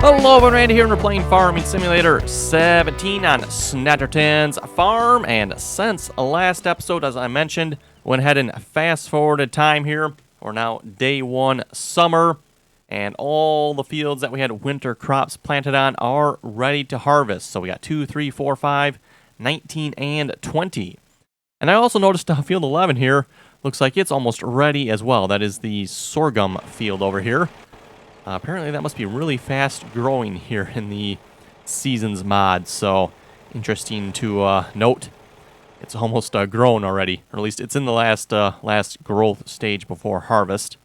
Hello everyone, Randy here, and we're playing Farming Simulator 17 on Snettertons Farm. And since last episode, as I mentioned, went ahead and fast-forwarded time here. We're now day one summer, and all the fields that we had winter crops planted on are ready to harvest. So we got 2, 3, 4, 5, 19, and 20. And I also noticed field 11 here looks like it's almost ready as well. That is the sorghum field over here. Apparently that must be really fast growing here in the Seasons mod, so interesting to note. It's almost grown already, or at least it's in the last growth stage before harvest.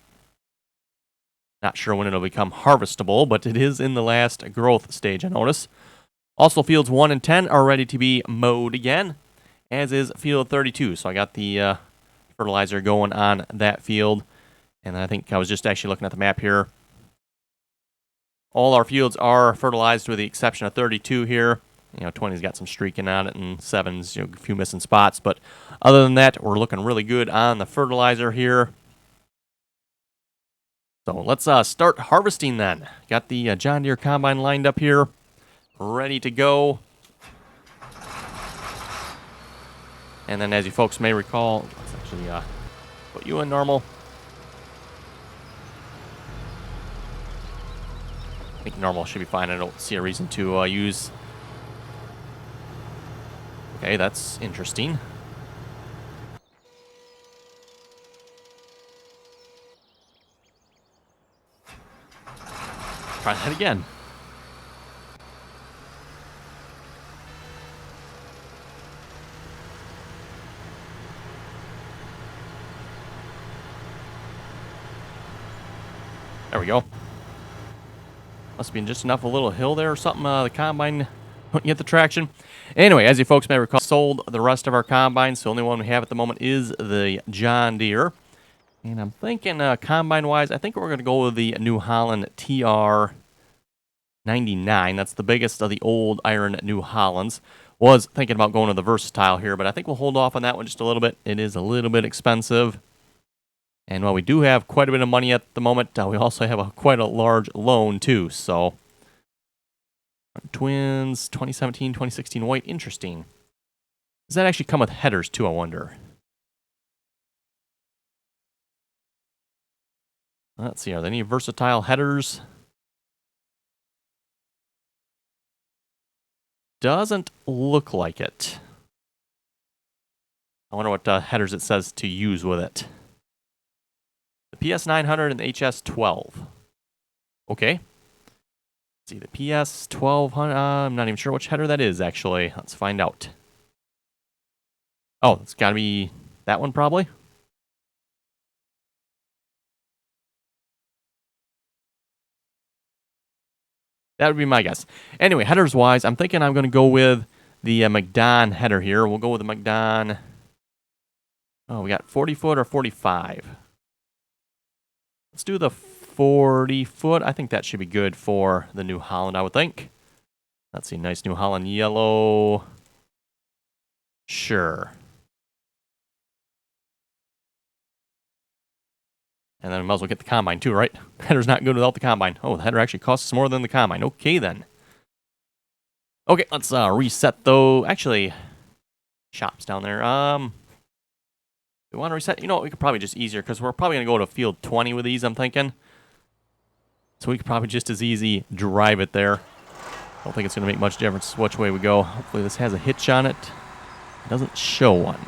Not sure when it'll become harvestable, but it is in the last growth stage, I notice. Also, fields 1 and 10 are ready to be mowed again, as is field 32. So I got the fertilizer going on that field, and I think I was just actually looking at the map here. All our fields are fertilized with the exception of 32 here. 20's got some streaking on it, and 7's a few missing spots. But other than that, we're looking really good on the fertilizer here. So let's start harvesting then. Got the John Deere combine lined up here, ready to go. And then, as you folks may recall, let's actually put you in normal. I think normal should be fine. I don't see a reason to use... Okay, that's interesting. Try that again. There we go. Must be just enough a little hill there or something. The combine wouldn't get the traction. Anyway, as you folks may recall, sold the rest of our combines. The only one we have at the moment is the John Deere. And I'm thinking combine-wise, I think we're going to go with the New Holland TR99. That's the biggest of the old iron New Hollands. Was thinking about going to the Versatile here, but I think we'll hold off on that one just a little bit. It is a little bit expensive. And while we do have quite a bit of money at the moment, we also have quite a large loan too. So, Twins, 2017, 2016 white, interesting. Does that actually come with headers too, I wonder? Let's see, are there any Versatile headers? Doesn't look like it. I wonder what headers it says to use with it. The PS900 and the HS12. Okay. Let's see, the PS1200. I'm not even sure which header that is, actually. Let's find out. Oh, it's got to be that one, probably. That would be my guess. Anyway, headers-wise, I'm thinking I'm going to go with the McDon header here. We'll go with the McDon. Oh, we got 40-foot or 45. Let's do the 40-foot. I think that should be good for the New Holland, I would think. Let's see, nice New Holland yellow. Sure. And then we might as well get the combine too, right? Header's not good without the combine. Oh, the header actually costs more than the combine. Okay, then. Okay, let's reset though. Actually, shops down there. We want to reset. You know what? We could probably just easier because we're probably going to go to field 20 with these, I'm thinking. So we could probably just as easy drive it there. I don't think it's going to make much difference which way we go. Hopefully this has a hitch on it. It doesn't show one.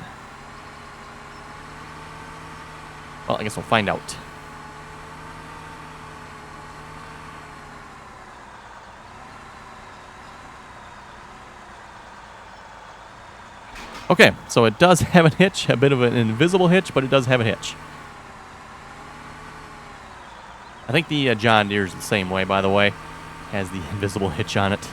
Well, I guess we'll find out. Okay, so it does have a hitch, a bit of an invisible hitch, but it does have a hitch. I think the John Deere's the same way, by the way. Has the invisible hitch on it.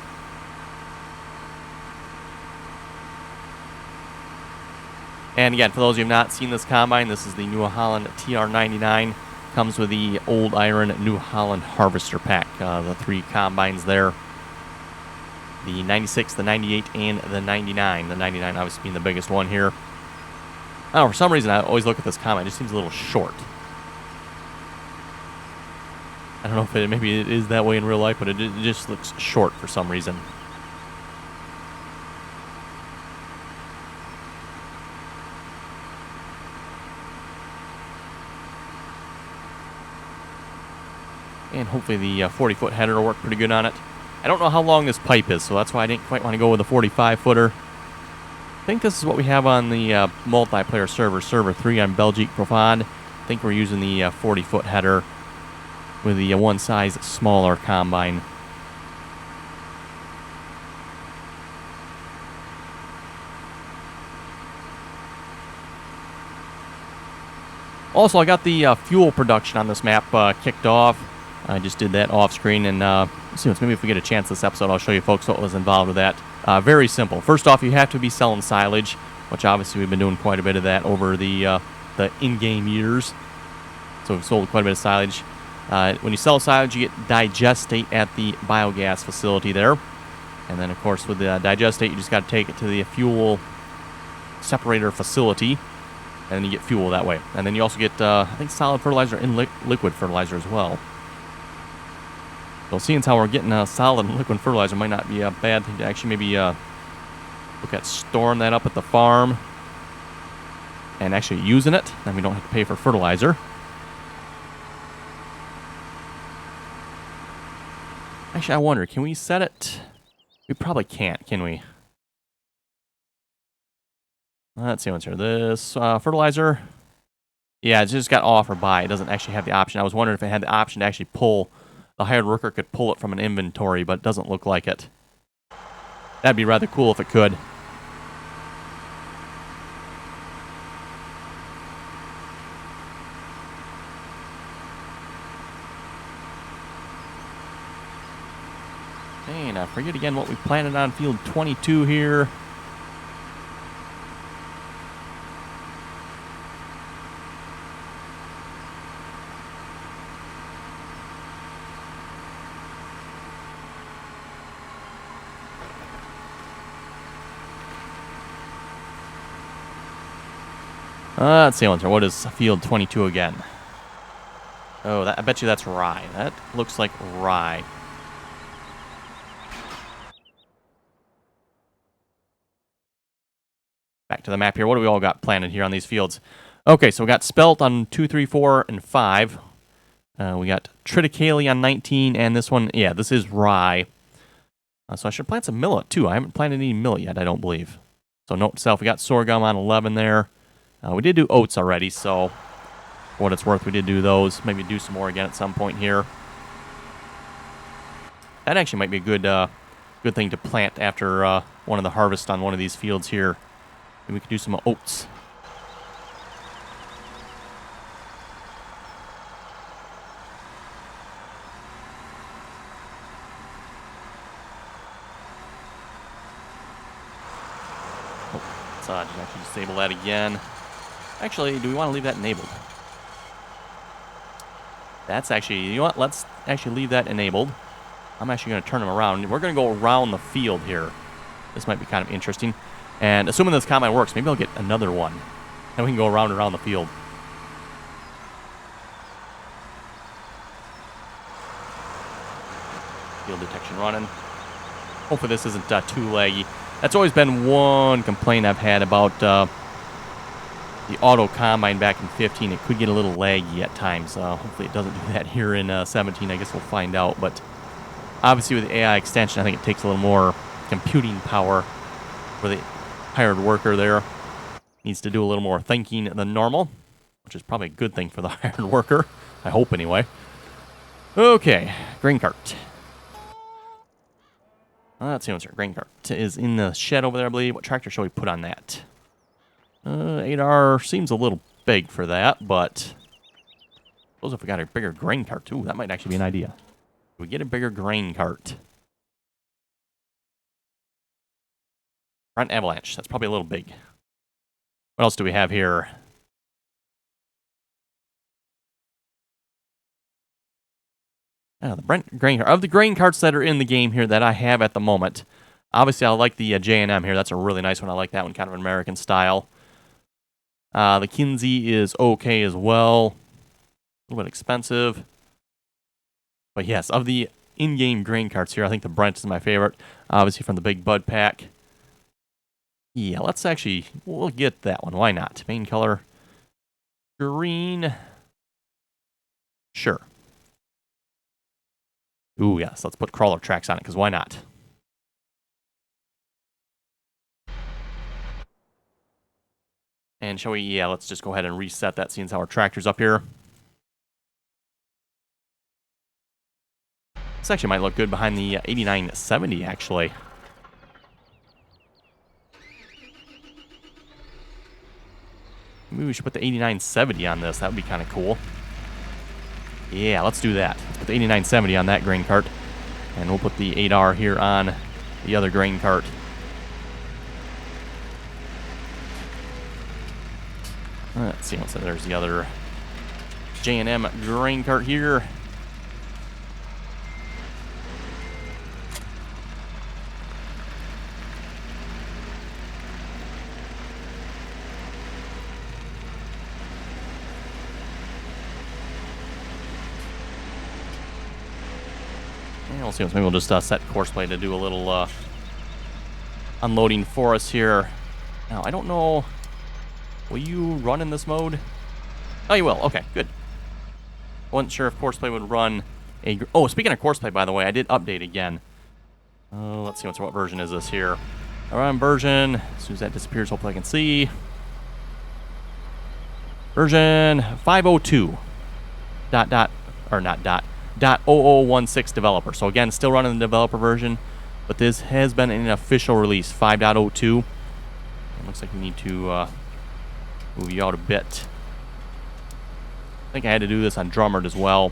And again, for those of you who have not seen this combine, this is the New Holland TR99. Comes with the Old Iron New Holland Harvester Pack. The 3 combines there. The 96, the 98, and the 99. The 99 obviously being the biggest one here. I don't know, for some reason I always look at this combine. It just seems a little short. I don't know if maybe it is that way in real life, but it just looks short for some reason. And hopefully the 40-foot header will work pretty good on it. I don't know how long this pipe is, so that's why I didn't quite want to go with a 45-footer. I think this is what we have on the multiplayer server 3 on Belgique Profond. I think we're using the 40-foot header with the one size smaller combine. Also, I got the fuel production on this map kicked off. I just did that off screen, and maybe if we get a chance this episode, I'll show you folks what was involved with that. Very simple. First off, you have to be selling silage, which obviously we've been doing quite a bit of that over the in-game years. So we've sold quite a bit of silage. When you sell silage, you get digestate at the biogas facility there. And then, of course, with the digestate, you just got to take it to the fuel separator facility, and then you get fuel that way. And then you also get, I think, solid fertilizer and liquid fertilizer as well. So seeing as how we're getting solid and liquid fertilizer might not be a bad thing to actually maybe look at storing that up at the farm and actually using it. Then we don't have to pay for fertilizer. Actually, I wonder, can we set it? We probably can't, can we? Let's see what's here. This fertilizer. Yeah, it's just got off or buy. It doesn't actually have the option. I was wondering if it had the option to actually pull. The hired worker could pull it from an inventory, but it doesn't look like it. That'd be rather cool if it could. And I forget again what we planted on field 22 here. Let's see what is field 22 again. Oh, I bet you that's rye. That looks like rye. Back to the map here. What do we all got planted here on these fields? Okay, so we got Spelt on 2, 3, 4, and 5. We got triticale on 19, and this one, yeah, this is rye. So I should plant some millet, too. I haven't planted any millet yet, I don't believe. So note to self, we got sorghum on 11 there. We did do oats already, so for what it's worth, we did do those. Maybe do some more again at some point here. That actually might be a good thing to plant after one of the harvests on one of these fields here. Maybe we could do some oats. Let's just actually disable that again. Actually, do we want to leave that enabled? That's actually, you know what? Let's actually leave that enabled. I'm actually going to turn them around. We're going to go around the field here. This might be kind of interesting. And assuming this combine works, maybe I'll get another one. And we can go around the field. Field detection running. Hopefully this isn't too laggy. That's always been one complaint I've had about the auto combine back in 15. It could get a little laggy at times. Hopefully it doesn't do that here in 17. I guess we'll find out. But obviously with the AI extension, I think it takes a little more computing power for the hired worker there. Needs to do a little more thinking than normal, which is probably a good thing for the hired worker. I hope anyway. Okay, grain cart. Let's see what's our grain cart is in the shed over there, I believe. What tractor shall we put on that? 8R seems a little big for that, but I suppose if we got a bigger grain cart, ooh, that might actually be an idea. We get a bigger grain cart. Front avalanche, that's probably a little big. What else do we have here? Oh, the grain cart. Of the grain carts that are in the game here that I have at the moment, obviously I like the J&M here. That's a really nice one. I like that one, kind of an American style. The Kinsey is okay as well. A little bit expensive. But yes, of the in-game grain carts here, I think the Brent is my favorite. Obviously from the big Bud pack. Yeah, we'll get that one. Why not? Main color, green. Sure. Ooh, yes, let's put crawler tracks on it, because why not? And shall we, yeah, let's just go ahead and reset that, seeing as how our tractor's up here. This actually might look good behind the 8970, actually. Maybe we should put the 8970 on this. That would be kind of cool. Yeah, let's do that. Let's put the 8970 on that grain cart. And we'll put the 8R here on the other grain cart. Let's see, so there's the other J&M grain cart here. And we'll see, maybe we'll just set Courseplay to do a little unloading for us here. Now, I don't know... Will you run in this mode? Oh, you will. Okay, good. I wasn't sure if Courseplay would run a... Oh, speaking of Courseplay, by the way, I did update again. Let's see what version is this here. Around version, as soon as that disappears, hopefully I can see. Version 502. .0016 developer. So again, still running the developer version, but this has been an official release, 5.02. It looks like we need to move you out a bit. I think I had to do this on Drummered as well.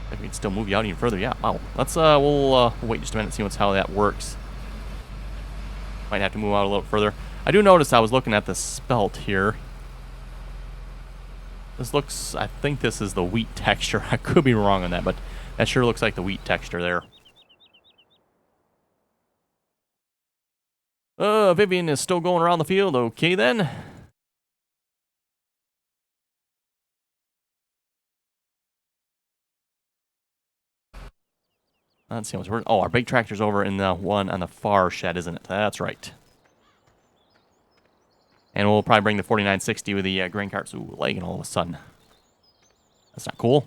I think we can still move you out even further. Yeah, wow. Let's we'll wait just a minute and see how that works. Might have to move out a little further. I do notice I was looking at the Spelt here. This looks, I think this is the wheat texture. I could be wrong on that, but that sure looks like the wheat texture there. Vivian is still going around the field. Okay, then. Let's see what's working. Oh, our big tractor's over in the one on the far shed, isn't it? That's right. And we'll probably bring the 4960 with the grain carts. Ooh, lagging all of a sudden. That's not cool.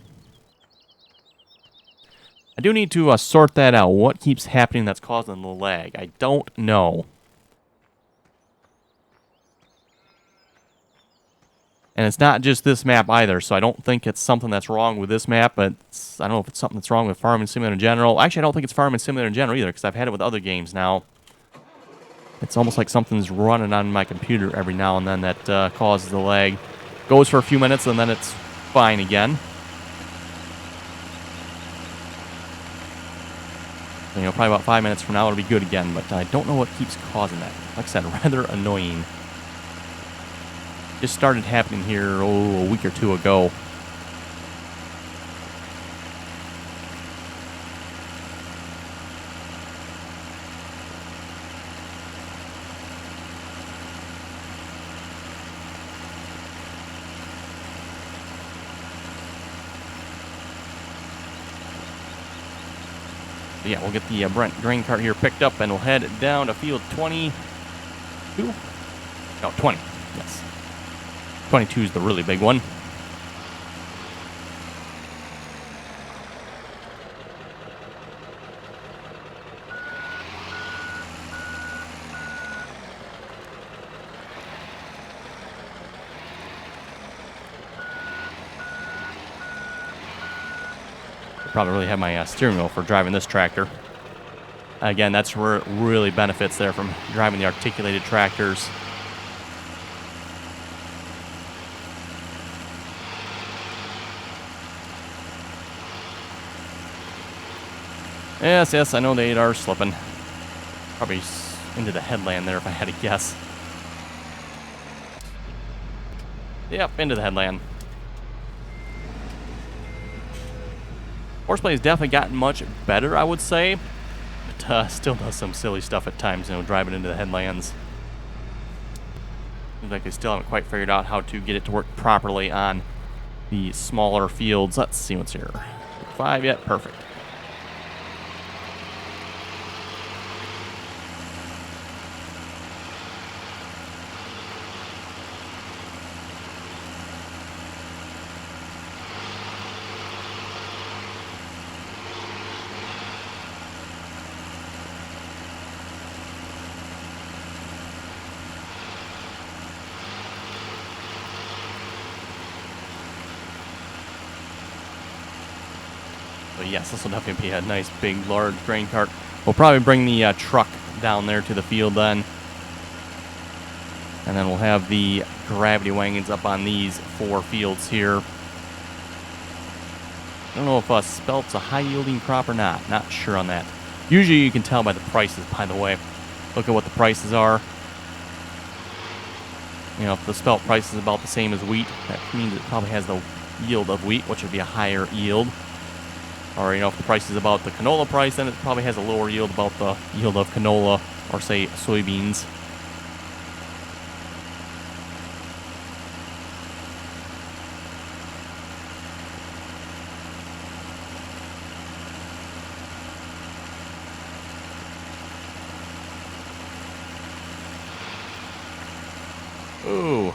I do need to sort that out. What keeps happening that's causing the lag? I don't know. And it's not just this map either, so I don't think it's something that's wrong with this map, but I don't know if it's something that's wrong with Farming Simulator in general. Actually, I don't think it's Farming Simulator in general either, because I've had it with other games now. It's almost like something's running on my computer every now and then that causes the lag. Goes for a few minutes, and then it's fine again. You know, probably about 5 minutes from now it'll be good again, but I don't know what keeps causing that. Like I said, rather annoying. Just started happening here, a week or two ago. So yeah, we'll get the Brent grain cart here picked up, and we'll head down to field 22. No, 20. Yes. 22 is the really big one. Probably really have my steering wheel for driving this tractor. Again, that's where it really benefits there from driving the articulated tractors. Yes, I know the 8R is slipping. Probably into the headland there if I had to guess. Yep, into the headland. Courseplay has definitely gotten much better, I would say. But still does some silly stuff at times, you know, driving into the headlands. Seems like they still haven't quite figured out how to get it to work properly on the smaller fields. Let's see what's here. 5 yet? Perfect. But yes, this will definitely be a nice, big, large grain cart. We'll probably bring the truck down there to the field then. And then we'll have the gravity wagons up on these 4 fields here. I don't know if Spelt's a high-yielding crop or not. Not sure on that. Usually you can tell by the prices, by the way. Look at what the prices are. You know, if the Spelt price is about the same as wheat, that means it probably has the yield of wheat, which would be a higher yield. Or, you know, if the price is about the canola price, then it probably has a lower yield about the yield of canola or, say, soybeans. Ooh.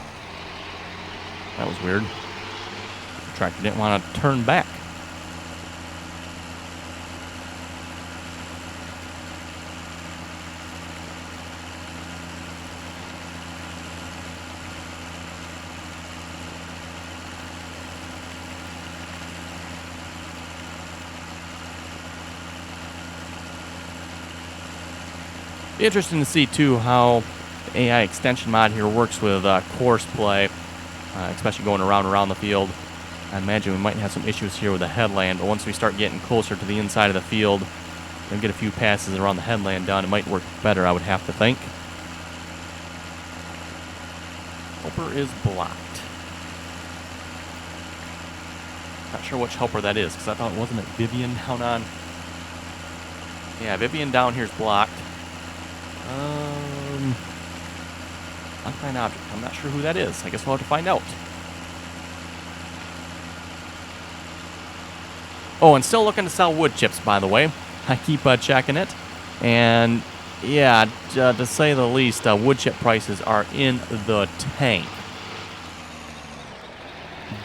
That was weird. The tractor didn't want to turn back. Be interesting to see too how the AI extension mod here works with Courseplay, especially going around the field. I imagine we might have some issues here with the headland, but once we start getting closer to the inside of the field and get a few passes around the headland done, it might work better, I would have to think. Helper is blocked. Not sure which helper that is, because I thought, wasn't it Vivian down on? Yeah, Vivian down here is blocked. Unfind object. I'm not sure who that is. I guess we'll have to find out. Oh, and still looking to sell wood chips, by the way. I keep checking it. And, yeah, to say the least, wood chip prices are in the tank.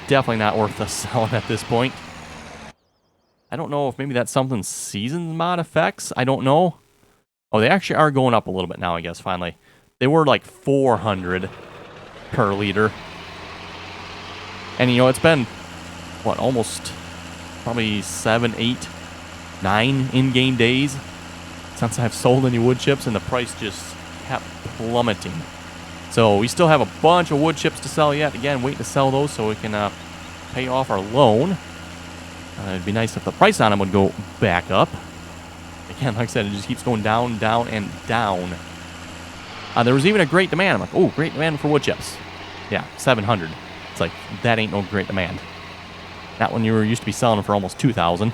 Definitely not worth the selling at this point. I don't know if maybe that's something seasons mod affects. I don't know. Oh, they actually are going up a little bit now, I guess, finally. They were like 400 per liter. And, you know, it's been, what, almost probably 7, 8, 9 in-game days since I've sold any wood chips, and the price just kept plummeting. So we still have a bunch of wood chips to sell yet. Again, waiting to sell those so we can pay off our loan. It'd be nice if the price on them would go back up. Again, like I said, it just keeps going down, down, and down. There was even a great demand. I'm like, oh, great demand for wood chips. Yeah, 700. It's like, that ain't no great demand. Not when you were used to be selling them for almost 2,000.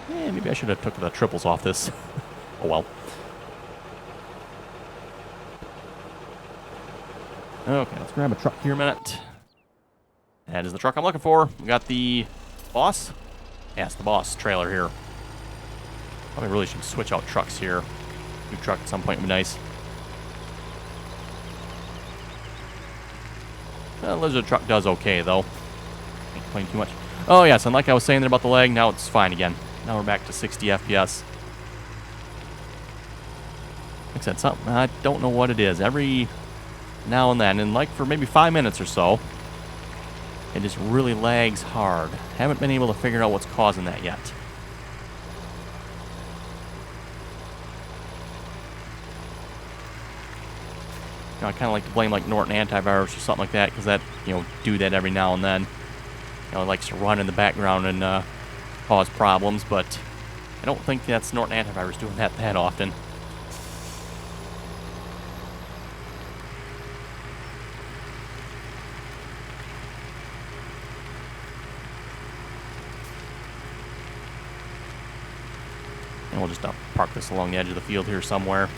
Yeah, maybe I should have took the triples off this. Oh, well. Okay, let's grab a truck here a minute. That is the truck I'm looking for. We got the boss. Yeah, it's the boss trailer here. Probably really should switch out trucks here. New truck at some point would be nice. The lizard truck does okay, though. Can't complain too much. Oh, yes, and like I was saying there about the lag, now it's fine again. Now we're back to 60 FPS. Like I said, something, I don't know what it is. Every now and then, and like for maybe 5 minutes or so, it just really lags hard. Haven't been able to figure out what's causing that yet. You know, I kind of like to blame like Norton antivirus or something like that, because that, you know, do that every now and then. You know, it likes to run in the background and cause problems, but I don't think that's Norton antivirus doing that often. And we'll just park this along the edge of the field here somewhere.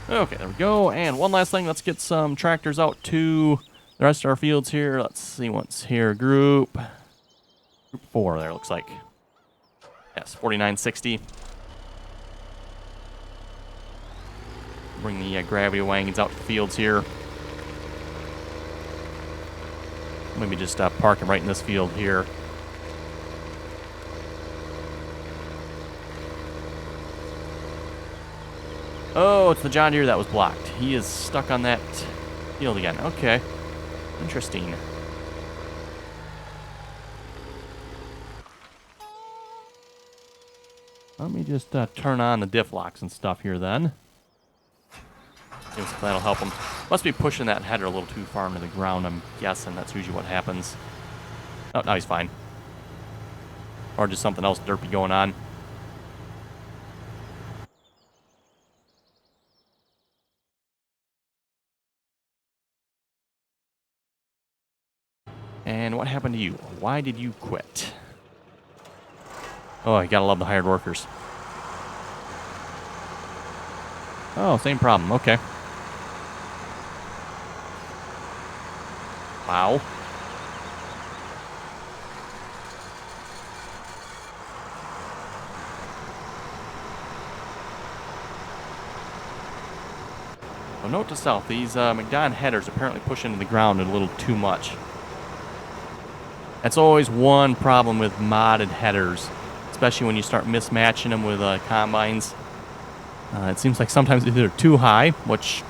Okay, there we go. And one last thing, let's get some tractors out to the rest of our fields here. Let's see what's here. Group 4 there, looks like. Yes, 4960. Bring the gravity wagons out to the fields here. Maybe just park them right in this field here. Oh, it's the John Deere that was blocked. He is stuck on that field again. Okay. Interesting. Let me just turn on the diff locks and stuff here then. See if that'll help him. Must be pushing that header a little too far into the ground, I'm guessing. That's usually what happens. Oh, now he's fine. Or just something else derpy going on. And what happened to you? Why did you quit? Oh, you gotta love the hired workers. Oh, same problem. Okay. Wow. So note to self, these McDon headers apparently push into the ground a little too much. That's always one problem with modded headers, especially when you start mismatching them with combines. It seems like sometimes they're too high, which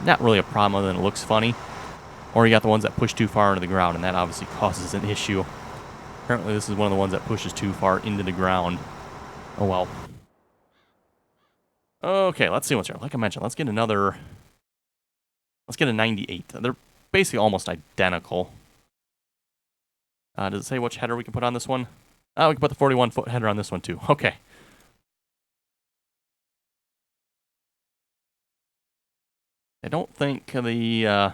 not really a problem other than it looks funny. Or you got the ones that push too far into the ground, and that obviously causes an issue. Apparently this is one of the ones that pushes too far into the ground. Oh well. Okay, let's see what's here. Like I mentioned, let's get a 98. They're basically almost identical. Does it say which header we can put on this one? Oh, we can put the 41-foot header on this one too. Okay. I don't think the...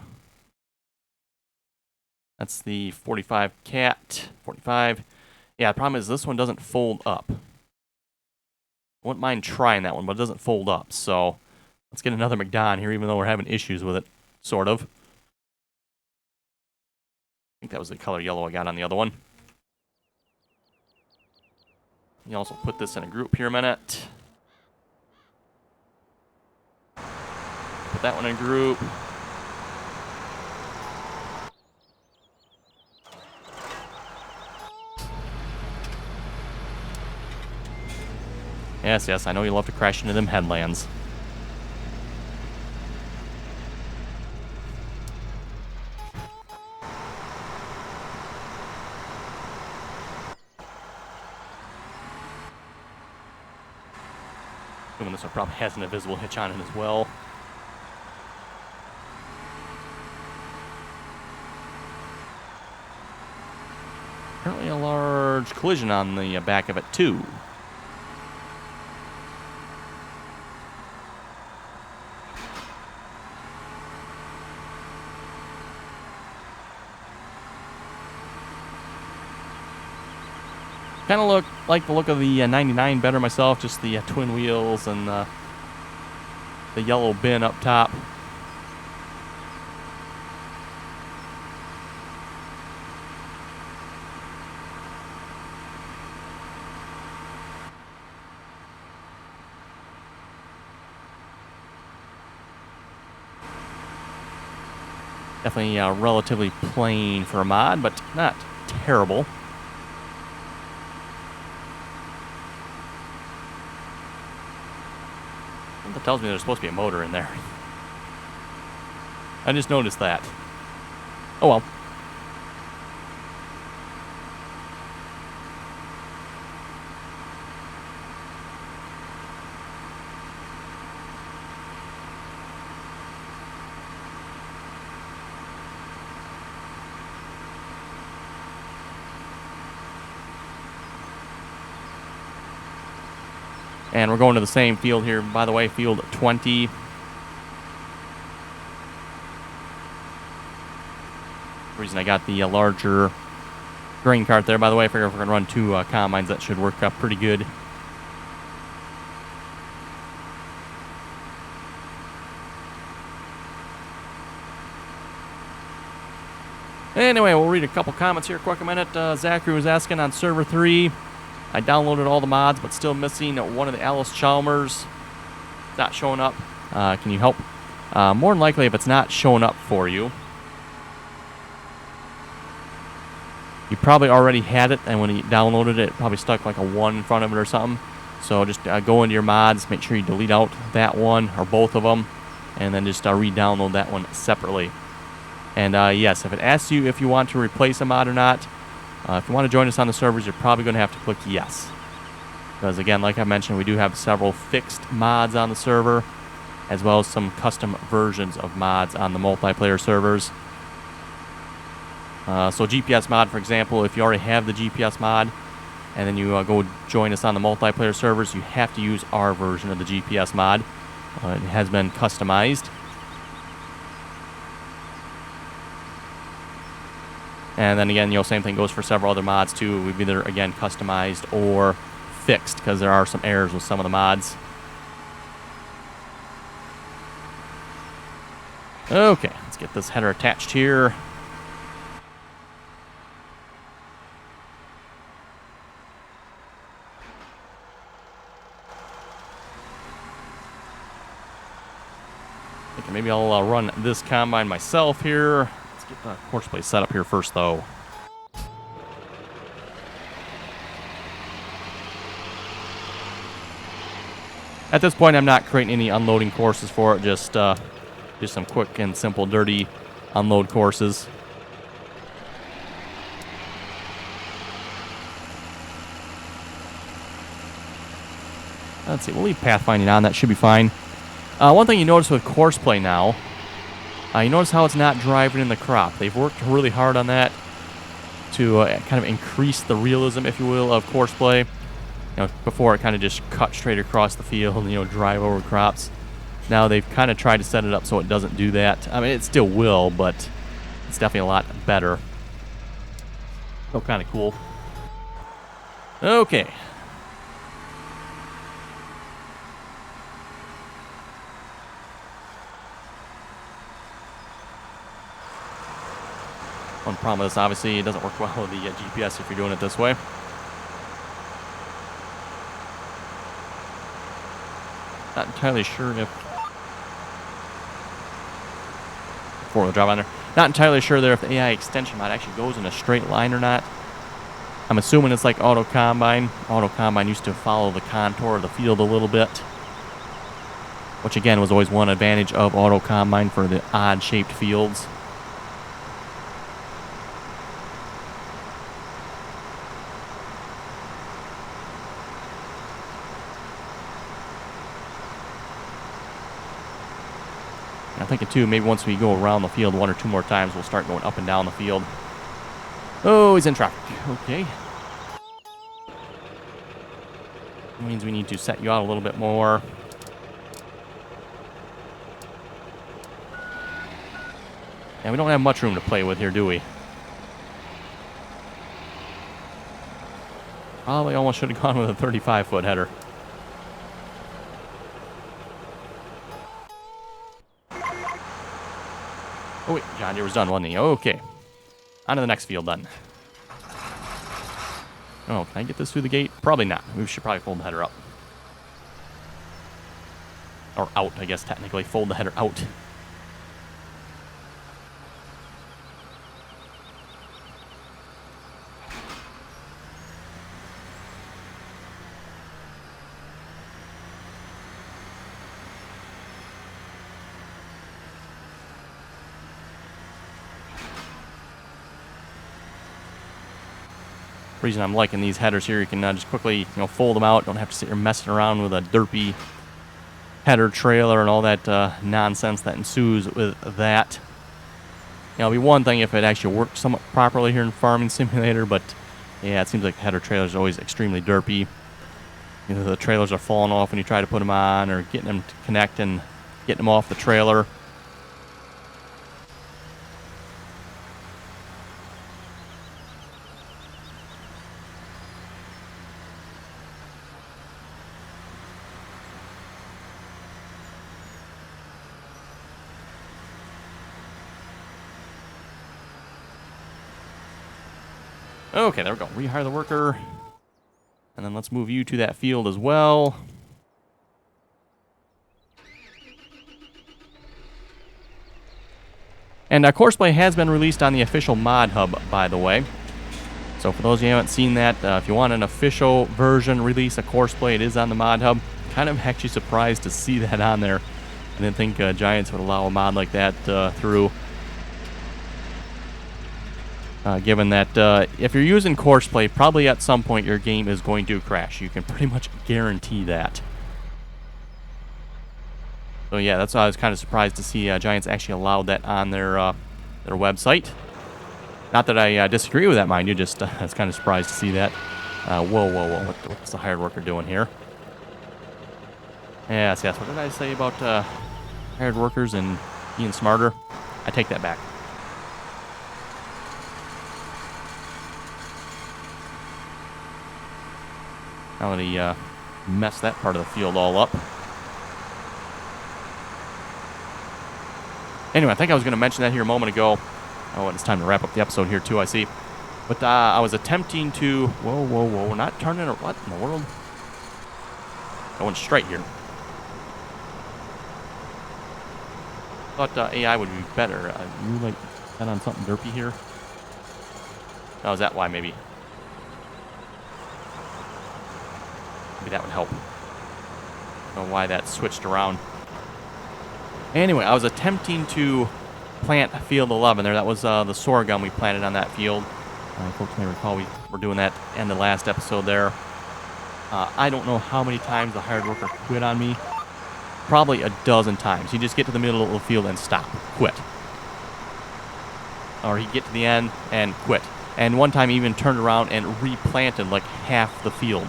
that's the 45 cat. 45. Yeah, the problem is this one doesn't fold up. I wouldn't mind trying that one, but it doesn't fold up. So let's get another McDon here, even though we're having issues with it, sort of. I think that was the color yellow I got on the other one. You also put this in a group here a minute. Put that one in a group. Yes, yes, I know you love to crash into them headlands. Assuming this one probably has an invisible hitch on it as well. Apparently a large collision on the back of it too. Kind of look like the look of the 99 better myself, just the twin wheels and the yellow bin up top. Definitely relatively plain for a mod, but not terrible. That tells me there's supposed to be a motor in there. I just noticed that. Oh well. And we're going to the same field here, by the way, field 20. The reason I got the larger grain cart there, by the way, I figure if we're going to run two combines, that should work out pretty good. Anyway, we'll read a couple comments here. Quick a minute. Zachary was asking on server 3. I downloaded all the mods, but still missing one of the Alice Chalmers. It's not showing up. Can you help? More than likely, if it's not showing up for you, you probably already had it, and when you downloaded it, it probably stuck like a 1 in front of it or something. So just go into your mods, make sure you delete out that one or both of them, and then just re-download that one separately. And yes, if it asks you if you want to replace a mod or not, if you want to join us on the servers, you're probably going to have to click yes. Because again, like I mentioned, we do have several fixed mods on the server, as well as some custom versions of mods on the multiplayer servers. So GPS mod, for example, if you already have the GPS mod, and then you go join us on the multiplayer servers, you have to use our version of the GPS mod. It has been customized. And then again, same thing goes for several other mods too. We've either, again, customized or fixed, because there are some errors with some of the mods. Okay, let's get this header attached here. Maybe I'll run this combine myself here. Let's get the Courseplay set up here first, though. At this point, I'm not creating any unloading courses for it. Just some quick and simple, dirty unload courses. Let's see. We'll leave pathfinding on. That should be fine. One thing you notice with Courseplay now, you notice how it's not driving in the crop. They've worked really hard on that to kind of increase the realism, if you will, of Courseplay. Before it kind of just cut straight across the field and, drive over crops. Now they've kind of tried to set it up so it doesn't do that. I mean, it still will, but it's definitely a lot better. Oh, kind of cool. Okay. One problem is, obviously, it doesn't work well with the GPS if you're doing it this way. Not entirely sure if... Four-wheel drive on there. Not entirely sure there if the AI extension mod actually goes in a straight line or not. I'm assuming it's like Auto Combine. Auto Combine used to follow the contour of the field a little bit, which again was always one advantage of Auto Combine for the odd-shaped fields. I'm thinking, too, maybe once we go around the field 1 or 2 more times, we'll start going up and down the field. Oh, he's in traffic. Okay. That means we need to set you out a little bit more. And we don't have much room to play with here, do we? Probably almost should have gone with a 35-foot header. Oh, wait, John Deere was done, wasn't he? Okay. On to the next field, then. Oh, can I get this through the gate? Probably not. We should probably fold the header up. Or out, I guess, technically. Fold the header out. Reason I'm liking these headers here, you can just quickly fold them out. Don't have to sit here messing around with a derpy header trailer and all that nonsense that ensues with that. It'll be one thing if it actually worked somewhat properly here in Farming Simulator, but yeah, it seems like header trailers are always extremely derpy. The trailers are falling off when you try to put them on, or getting them to connect and getting them off the trailer. Okay, there we go. Rehire the worker. And then let's move you to that field as well. And Courseplay has been released on the official mod hub, by the way. So for those of you who haven't seen that, if you want an official version release of Courseplay, it is on the mod hub. Kind of actually surprised to see that on there. I didn't think Giants would allow a mod like that through. Given that if you're using Courseplay, probably at some point your game is going to crash. You can pretty much guarantee that. So yeah, that's why I was kind of surprised to see Giants actually allowed that on their website. Not that I disagree with that, mind you, just I was kind of surprised to see that. Whoa. What's the hired worker doing here? Yes, what did I say about hired workers and being smarter? I take that back. Now that he messed that part of the field all up. Anyway, I think I was going to mention that here a moment ago. Oh, and it's time to wrap up the episode here, too, I see. But I was attempting to... Whoa. Not turning it... What in the world? Going straight here. Thought AI would be better. You, like, bet on something derpy here? Oh, is that why, maybe? Maybe that would help. I don't know why that switched around. Anyway, I was attempting to plant field 11 there. That was the sorghum we planted on that field. Folks may recall we were doing that in the last episode there. I don't know how many times the hired worker quit on me. Probably a dozen times. He'd just get to the middle of the field and stop. Quit. Or he'd get to the end and quit. And one time he even turned around and replanted like half the field.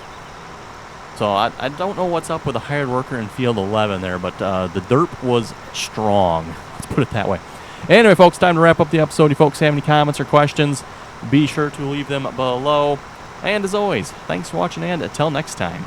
So I don't know what's up with the hired worker in field 11 there, but the derp was strong. Let's put it that way. Anyway, folks, time to wrap up the episode. If you folks have any comments or questions, be sure to leave them below. And as always, thanks for watching, and until next time.